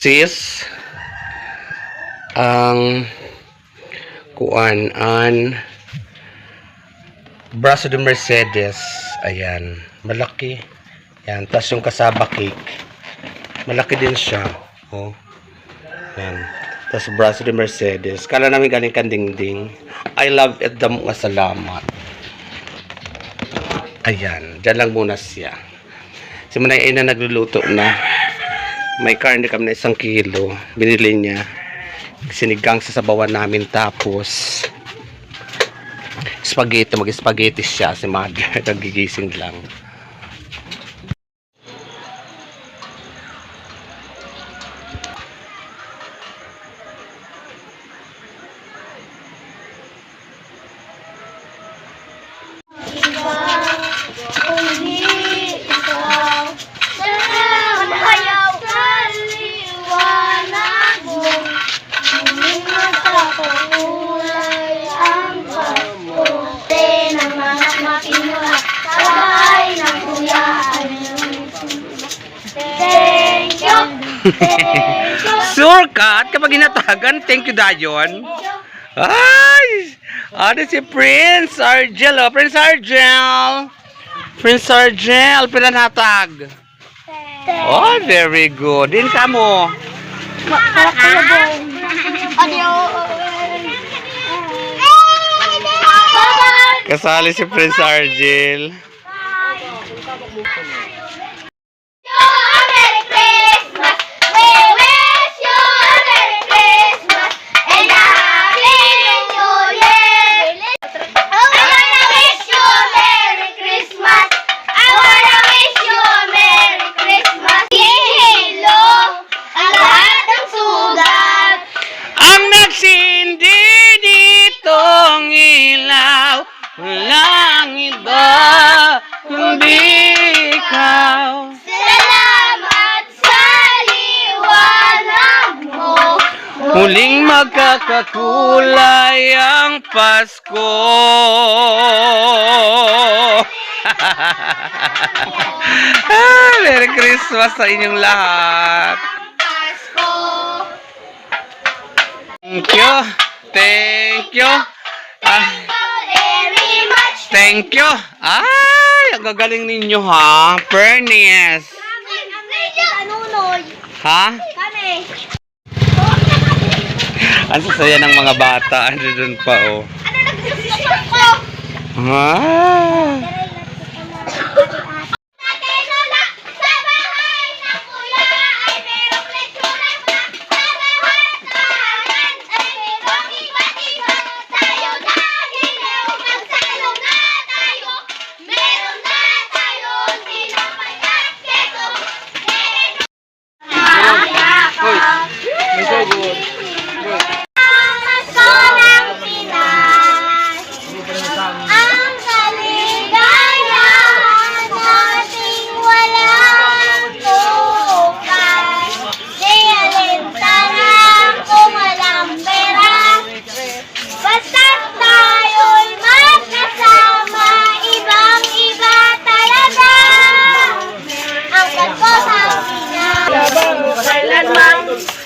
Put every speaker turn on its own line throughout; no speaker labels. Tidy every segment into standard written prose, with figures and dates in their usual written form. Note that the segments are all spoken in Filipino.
sis ang kuan braso de Mercedes. Ayan, malaki yan. Tapos yung kasaba cake malaki din siya. Oh, yan. Tapos braso de Mercedes, kala namin galing kandingding. I love it, damo nga salamat. Ayan, dyan lang muna siya. Si Manay na nagluluto na. May karne kami na 1 kilo. Binili niya. Sinigang sa sabawan namin. Tapos spaghetti. Mag-spaghetti siya. Si mother nagigising lang. Surkat kapag ginatagan, thank you dayon. Ay, ada si Prince Argel, oh, Prince Argel. Prince Argel, pila natag? Oh, very good. Din ka mo. Kasali si Prince Argel. Walang iba kundi ikaw.
Salamat sa liwanag mo.
Muling magkakakulay ang Pasko. Merry Christmas sa inyong lahat.
Pasko.
Thank you. Thank you. Thank you. Ay, ang gagaling ninyo ha. Pernies. Ha? Ang sasaya ng mga bata. Ano dun pa oh. Ah.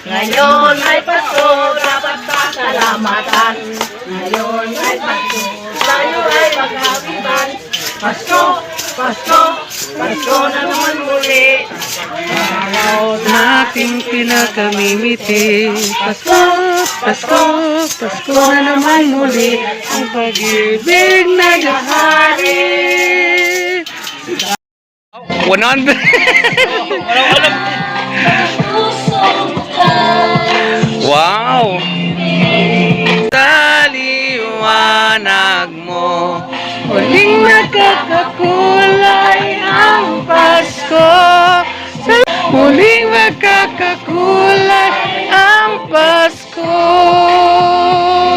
Ngayon ay Pasko, dapat pasalamatan. Ngayon ay Pasko, tayo ay magkapitan. Pasko, Pasko, Pasko na naman muli. Araw
Ating pinakamimiti. Pasko, Pasko, Pasko na naman muli. Ang pag-ibig naghahari. 100. Wow! Sa liwanag mo, muling magkakakulay ang Pasko. Muling magkakakulay ang Pasko.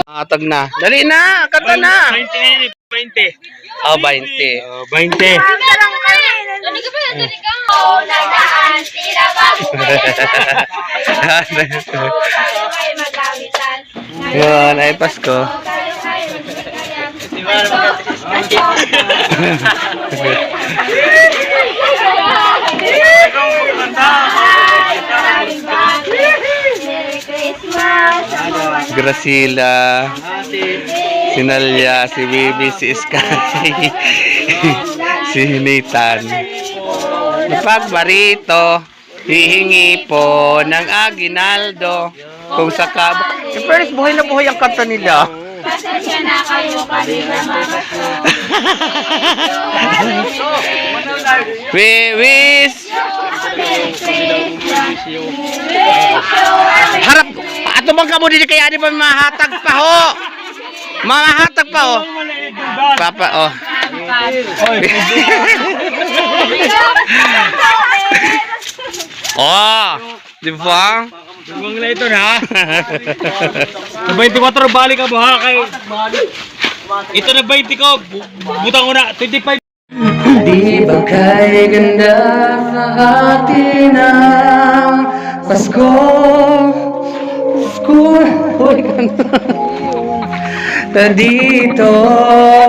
Atag na. Dali na, kanta na.
20.
Oh, 20.
20.
Yun, ay Pasko.
Ikaw magkanta.
Gracila, si Nalia, si Bibi, si Sky, si Nathan. Pagbarito, hihingi po ng aginaldo kung sakab. First, buhay na buhay ang kanta nila.
Pasensya na kayo kanina
We wish. Harap, ato bang kamo dito kaya di ba mahatag pa ho? Mahatag pa ho. Papa, oh. Oh, di ba?
Huwag na ito na. Sa 24 balik ka ba kay? Ito na 20 ko. Butang ko na 25.
Di ba kay ganda sa atin ang Pasko? Pasko, hoy ganda. Dito,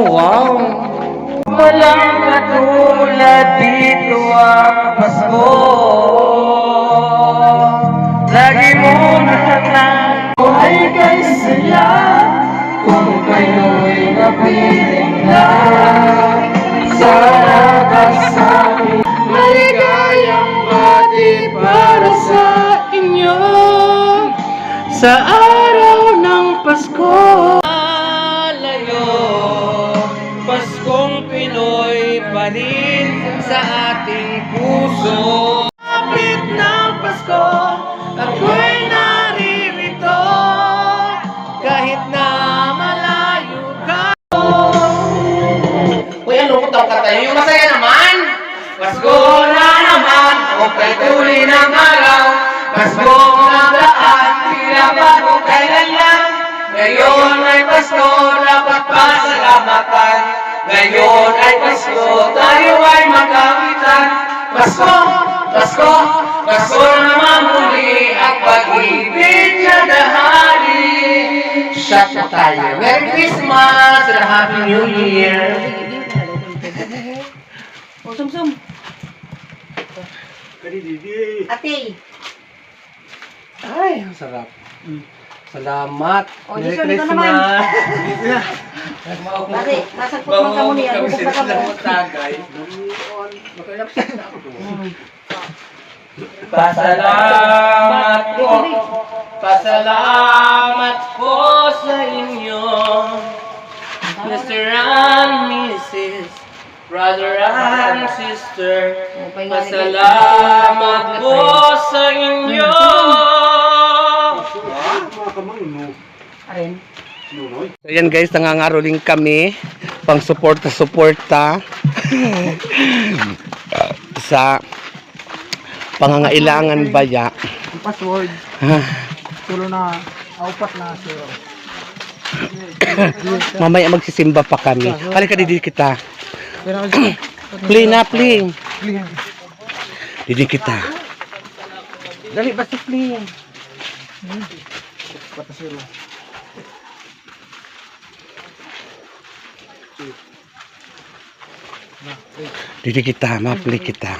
wow. Walang katulad dito ang Pasko. Lagi mo nahanap ay kay saya kung kayo'y napiling na sana kasama. Maligayang bati para sa inyo sa araw ng Pasko. Layo, Paskong Pinoy pa rin sa ating puso. Kapit ng Pasko, ako'y naririto kahit na malayo ka. Uy, ano ko daw kata yung masaya naman? Pasko na naman, okay tuloy ng araw. Pasko na daan, pinabago kailan lang. Ngayon ay Pasko, dapat pasalamatan. Ngayon ay Pasko, tayo ay magkakitan. Pasko, Pasko, Pasko naman muli ang pag-ibig na dahali. Shot na tayo. Merry Christmas and a Happy New Year.
O, sum-sum. Ate.
Ay, ang sarap. Salamat.
O, Jason, ito naman. Ate, nasagpot mo ka muna. Ano ka ka mo?
Pasalamat po. Pasalamat po sa inyo. Mr. and Mrs. Brother and sister. Pasalamat po sa inyo.
Aren.
Ayan guys, nangangaroling kami pang suporta sa pangangailangan baya.
Password. Tulo na. Apat na zero.
Mamaya magsisimba pa kami. Halika didi kita. Play na, play. Didi kita. Dali, basta play. Didi kita, ma-play kita.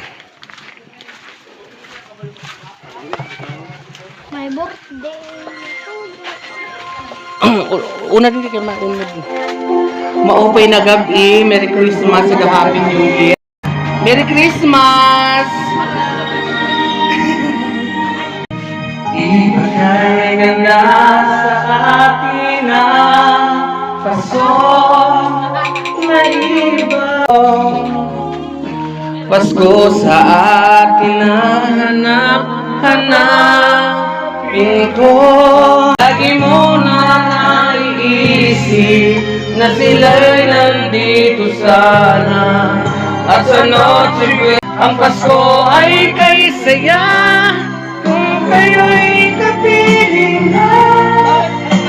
My birthday.
Una din kayo maunod. Maupay na gabi. Merry Christmas and a Happy New Year. Merry Christmas! Ibigay ganda sa atin ang Pasko na iba. Pasko sa atin na hanap-hanapin ko. Lagi mo na naiisip na sila'y nandito sana. At sa Noche Buena, ang Pasko ay kay saya kung kayo'y kapiling na.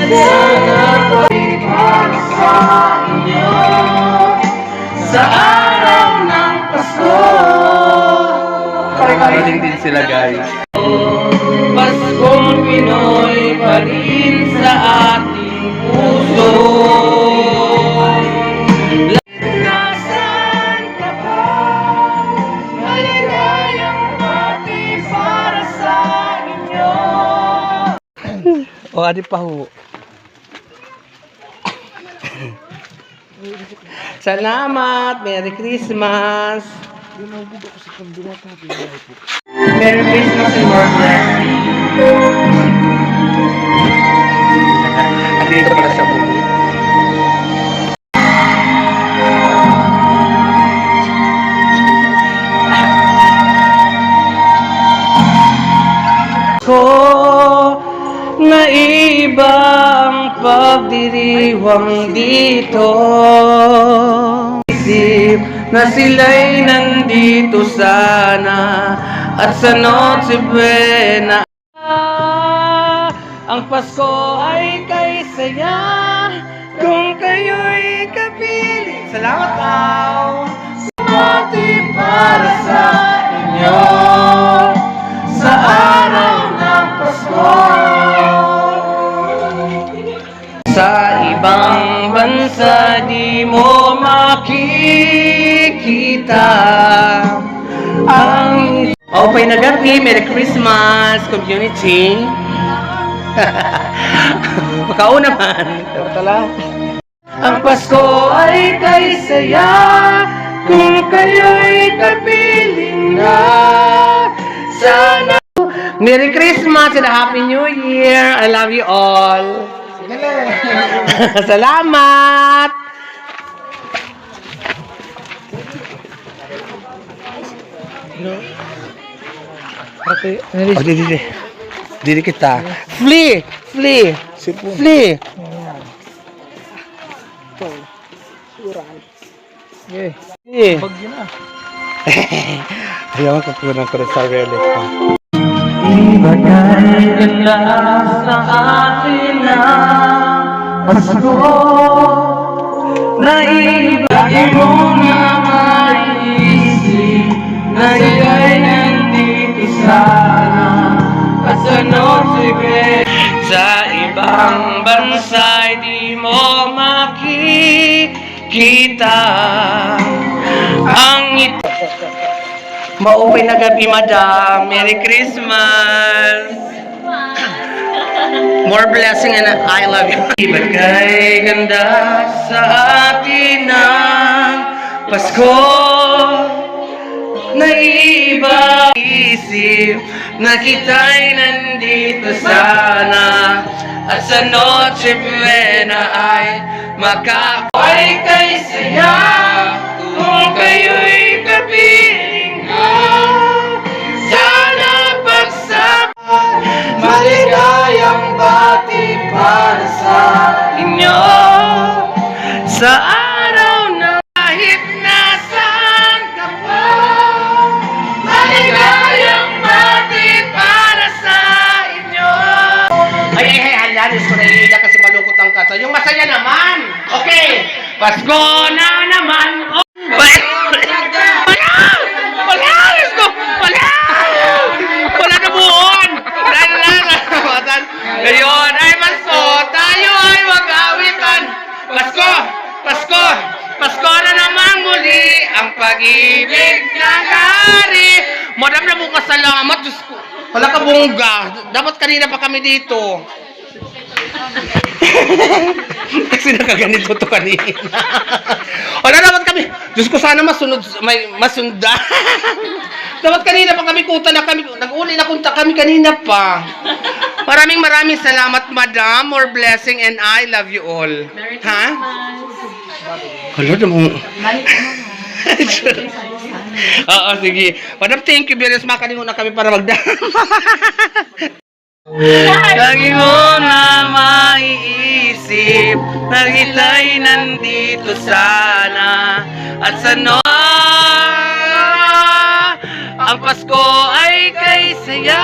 Sana ko'y para sa inyo sa araw ng Pasko. Kakaroling din sila guys. Paskong Pinoy pa rin sa ating puso. Nasaan ka ba? Maligayang bati para sa inyo. O, adi pa ho. Salamat. Merry Christmas. Merry Christmas and more blessings. Dito pala siya bubo. Ko na ibang pagdiriwang dito, isip na sila'y nandito sana at sa Noche Buena. Ang Pasko ay kay saya kung kayo'y kapiling. Salamat daw. Pati para sa inyo sa araw ng Pasko. Sa ibang bansa di mo makikita ang Opay na gabi, Merry Christmas, community. Makao naman. Ang Pasko ay kay saya kung kayo'y kapiling na. Sana. Merry Christmas and a Happy New Year. I love you all. Salamat. Okay. Oh, dili kita. Flee! Flee! Flee! Eh. Ayaw ko po ng sarili ko. Ibagay ka na sa akin na Pasko na ibagay mo na maisip na ika'y nandito sana at sa Noche Buena. Sa ibang bansa di mo makikita ang ito. Maupay na gabi, madam. Merry Christmas. More blessing and I love you. Ibagay ganda sa atin ng Pasko na iba isip na kita'y nandito sana at sa Noche Buena ay makakay kay saya kung kayo'y kapiling ko. Sana pagsama maligayang bati para sa inyo sa araw na kahit nasaan ka pa. Maligayang bati para sa inyo. Ay, halalis ko na iiyak kasi malungkot ang kata. Yung masaya naman. Okay. Pasko na naman. Oh. Wala na buon. Ngayon ay Pasko. Tayo ay mag-awitan. Pasko. Pasko. Pasko na naman muli ang pag-ibig ng hari. Madam na mo kasalamat. Diyos ko. Wala ka bongga. Dapat kanina pa kami dito. Kasi nakaganito to kanina. Wala dapat kami. Diyos ko sana may masunda. Dapat kanina pa kami kuta na kami. Nag-uli na kunta kami kanina pa. Maraming salamat, madam. More blessing and I love you all. Ha? Hala mo. Oo, sige. Madam, thank you very much. Makalingon na kami para magdama. Lagi mo na maiisip na kita'y nandito sana at sa ang Pasko ay kay saya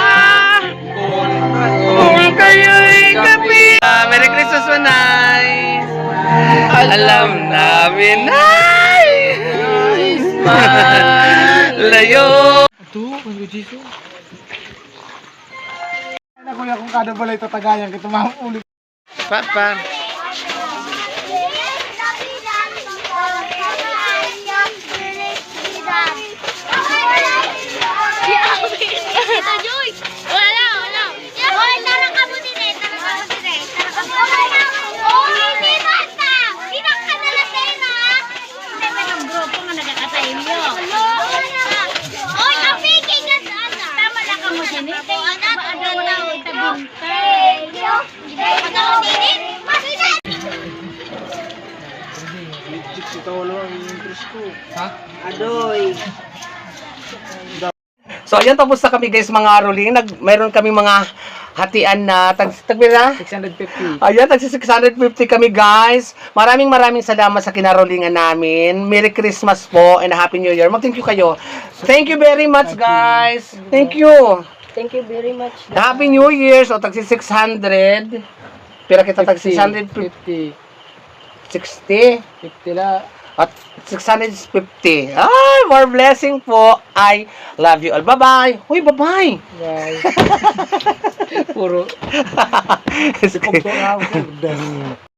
kung kayo'y kapi. Merry Christmas, Manay. Alam namin ay layo. Ito, ang Jesus.
Kuya, kung kada balay tatagayan kita maulit.
Papa.
Ito, Joy! Wala. Hoy, tarang ka mo din eh. Oh, hindi basta! Hindi ka na lasena!
Adoy.
So, ayan, tapos na kami guys mga rolling. Mayroon kami mga hatian na tagbil na?
650.
Ayan, tagsi 650 kami guys. Maraming salamat sa kinarolingan namin. Merry Christmas po and Happy New Year. Mag-thank you kayo. Thank you very much guys. Thank you.
Thank you very much.
Happy New Year. So, tagsi 600. Pero kita tagsi 650. 60.
50 la.
At 650. Ay, more blessing po. I love you all. Bye-bye. Uy, bye-bye.
Bye. Puro.
Okay.
Puro.